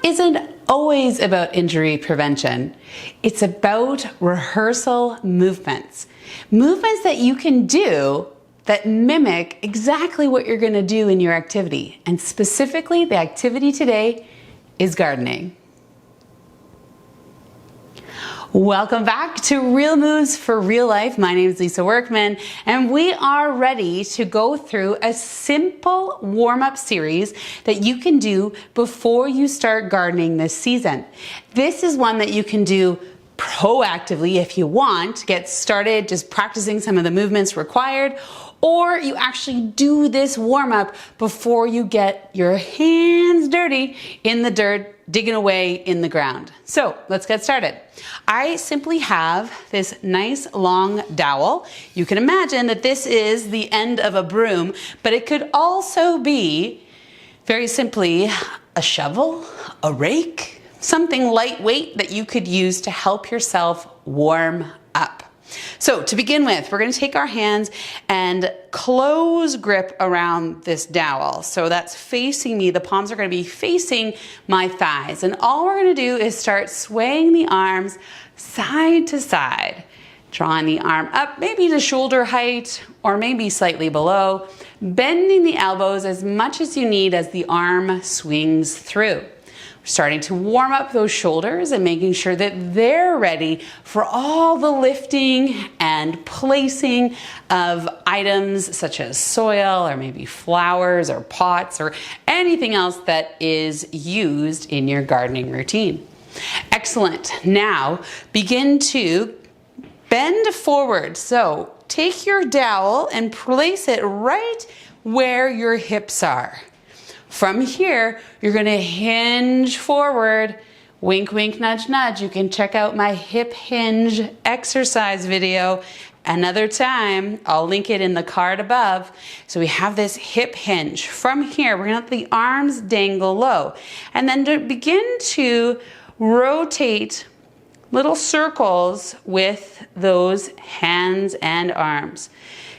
isn't always about injury prevention. It's about rehearsal movements. Movements that you can do that mimic exactly what you're going to do in your activity. And specifically, the activity today is gardening. Welcome back to Real Moves for Real Life. My name is Lisa Workman, and we are ready to go through a simple warm-up series that you can do before you start gardening this season. This is one that you can do proactively if you want to get started just practicing some of the movements required, or you actually do this warm-up before you get your hands dirty in the dirt, digging away in the ground. So let's get started. I simply have this nice long dowel. You can imagine that this is the end of a broom, but it could also be very simply a shovel, a rake, something lightweight that you could use to help yourself warm up. So to begin with, we're going to take our hands and close grip around this dowel. So that's facing me. The palms are going to be facing my thighs. And all we're going to do is start swaying the arms side to side, drawing the arm up maybe to shoulder height or maybe slightly below, bending the elbows as much as you need as the arm swings through. Starting to warm up those shoulders and making sure that they're ready for all the lifting and placing of items such as soil or maybe flowers or pots or anything else that is used in your gardening routine. Excellent. Now begin to bend forward. So take your dowel and place it right where your hips are. From here, you're going to hinge forward. Wink, wink, nudge, nudge. You can check out my hip hinge exercise video another time. I'll link it in the card above. So we have this hip hinge. From here, we're going to let the arms dangle low. And then to begin to rotate little circles with those hands and arms.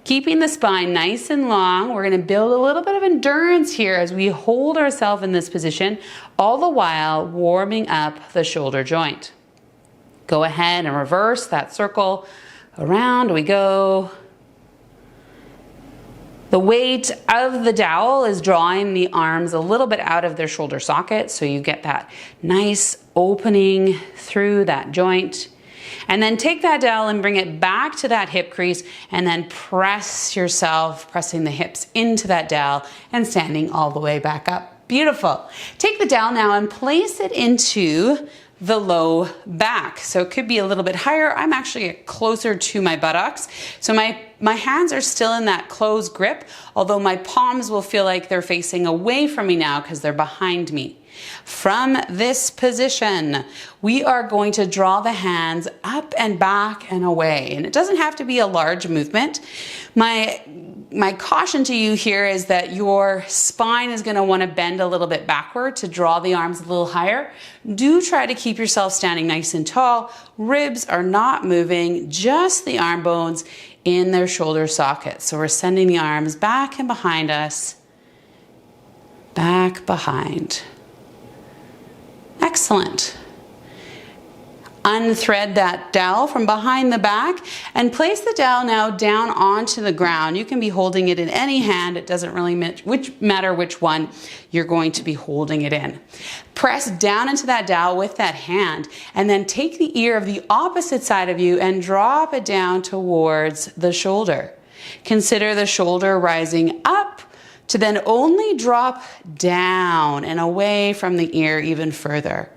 Keeping the spine nice and long, we're going to build a little bit of endurance here as we hold ourselves in this position, all the while warming up the shoulder joint. Go ahead and reverse that circle. Around we go. The weight of the dowel is drawing the arms a little bit out of their shoulder socket, so you get that nice opening through that joint. And then take that dowel and bring it back to that hip crease and then press yourself, pressing the hips into that dowel and standing all the way back up. Beautiful. Take the dowel now and place it into the low back. So it could be a little bit higher. I'm actually closer to my buttocks. So my hands are still in that closed grip, although my palms will feel like they're facing away from me now because they're behind me. From this position, we are going to draw the hands up and back and away. And it doesn't have to be a large movement. My caution to you here is that your spine is going to want to bend a little bit backward to draw the arms a little higher. Do try to keep yourself standing nice and tall. Ribs are not moving, just the arm bones in their shoulder sockets. So we're sending the arms back and behind us, back behind. Excellent. Unthread that dowel from behind the back and place the dowel now down onto the ground. You can be holding it in any hand. It doesn't really matter which one you're going to be holding it in. Press down into that dowel with that hand and then take the ear of the opposite side of you and drop it down towards the shoulder. Consider the shoulder rising up to then only drop down and away from the ear even further.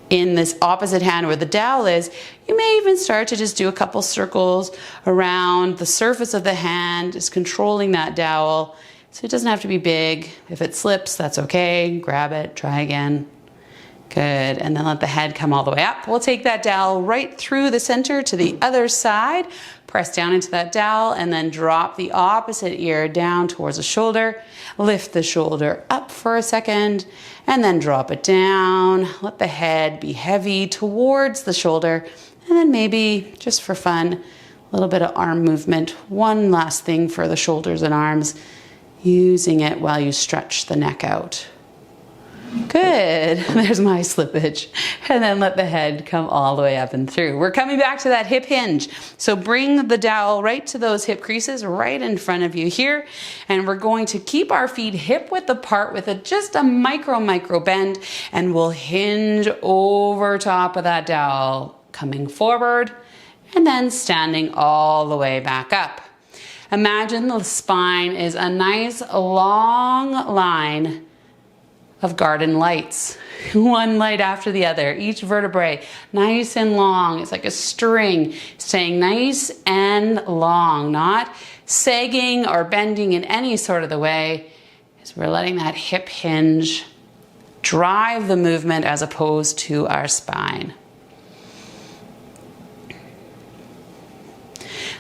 In this opposite hand where the dowel is, you may even start to just do a couple circles around the surface of the hand, just controlling that dowel. So it doesn't have to be big. If it slips, that's okay. Grab it, try again. Good, and then let the head come all the way up. We'll take that dowel right through the center to the other side. Press down into that dowel and then drop the opposite ear down towards the shoulder. Lift the shoulder up for a second and then drop it down. Let the head be heavy towards the shoulder. And then maybe, just for fun, a little bit of arm movement. One last thing for the shoulders and arms, using it while you stretch the neck out. Good, there's my slippage. And then let the head come all the way up and through. We're coming back to that hip hinge. So bring the dowel right to those hip creases right in front of you here. And we're going to keep our feet hip width apart with just a micro bend, and we'll hinge over top of that dowel, coming forward and then standing all the way back up. Imagine the spine is a nice long line of garden lights, one light after the other, each vertebrae nice and long. It's like a string staying nice and long, not sagging or bending in any sort of the way, as we're letting that hip hinge drive the movement as opposed to our spine.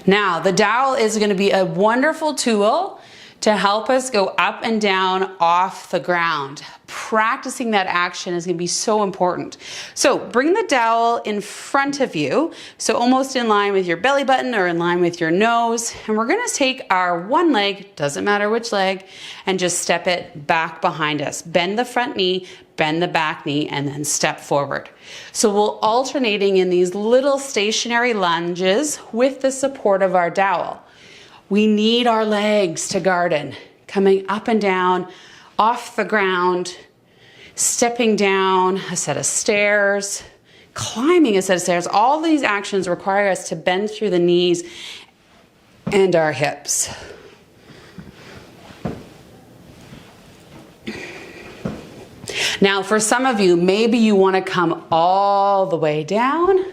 Now, the dowel is going to be a wonderful tool to help us go up and down off the ground. Practicing that action is going to be so important. So bring the dowel in front of you, so almost in line with your belly button or in line with your nose. And we're going to take our one leg, doesn't matter which leg, and just step it back behind us. Bend the front knee, bend the back knee, and then step forward. So we'll alternating in these little stationary lunges with the support of our dowel. We need our legs to garden, coming up and down, off the ground, stepping down a set of stairs, climbing a set of stairs. All these actions require us to bend through the knees and our hips. Now, for some of you, maybe you want to come all the way down,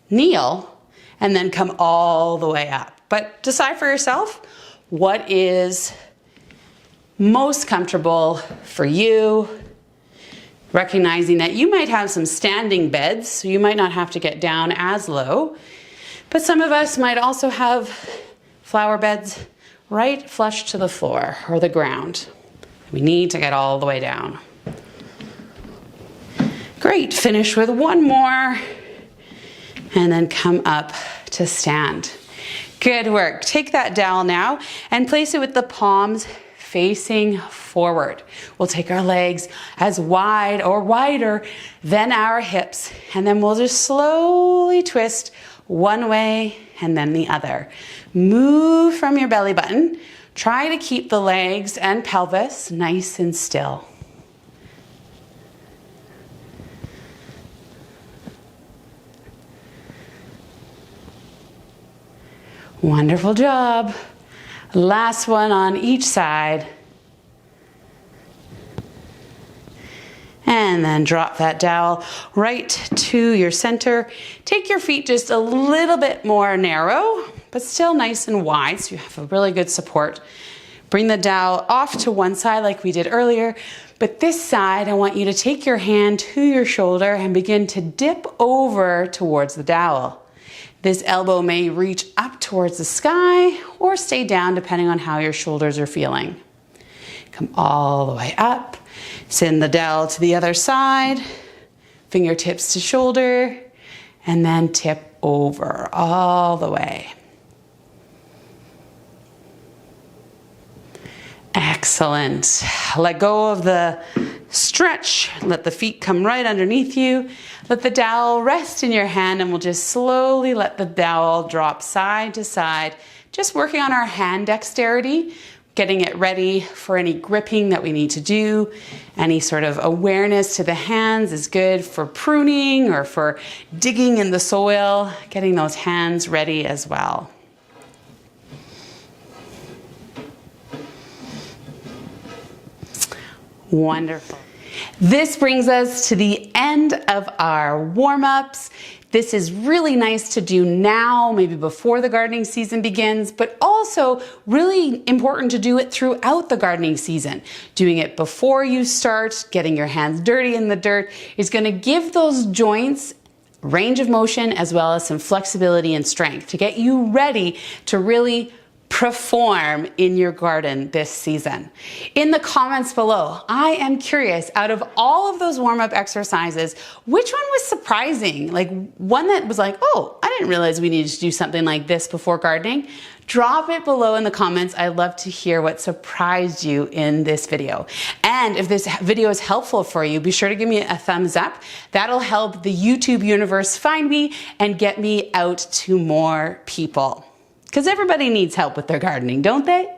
kneel, and then come all the way up. But decide for yourself what is most comfortable for you, recognizing that you might have some standing beds, so you might not have to get down as low, but some of us might also have flower beds right flush to the floor or the ground. We need to get all the way down. Great, finish with one more, and then come up to stand. Good work. Take that dowel now and place it with the palms facing forward. We'll take our legs as wide or wider than our hips, and then we'll just slowly twist one way and then the other. Move from your belly button. Try to keep the legs and pelvis nice and still. Wonderful job. Last one on each side. And then drop that dowel right to your center. Take your feet just a little bit more narrow, but still nice and wide, so you have a really good support. Bring the dowel off to one side like we did earlier, but this side, I want you to take your hand to your shoulder and begin to dip over towards the dowel. This elbow may reach up towards the sky or stay down depending on how your shoulders are feeling. Come all the way up. Send the dowel to the other side, fingertips to shoulder, and then tip over all the way. Excellent. Let go of the stretch. Let the feet come right underneath you. Let the dowel rest in your hand, and we'll just slowly let the dowel drop side to side. Just working on our hand dexterity, getting it ready for any gripping that we need to do. Any sort of awareness to the hands is good for pruning or for digging in the soil, getting those hands ready as well. Wonderful. This brings us to the end of our warm-ups. This is really nice to do now, maybe before the gardening season begins, but also really important to do it throughout the gardening season. Doing it before you start, getting your hands dirty in the dirt is going to give those joints range of motion as well as some flexibility and strength to get you ready to really perform in your garden this season? In the comments below, I am curious, out of all of those warm-up exercises, which one was surprising? Like one that was like, oh, I didn't realize we needed to do something like this before gardening. Drop it below in the comments. I'd love to hear what surprised you in this video. And if this video is helpful for you, be sure to give me a thumbs up. That'll help the YouTube universe find me and get me out to more people. Because everybody needs help with their gardening, don't they?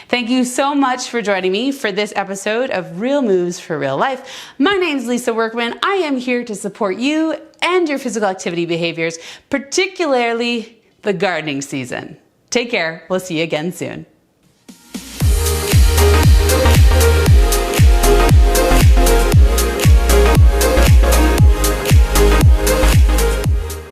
Thank you so much for joining me for this episode of Real Moves for Real Life. My name is Lisa Workman. I am here to support you and your physical activity behaviors, particularly the gardening season. Take care. We'll see you again soon.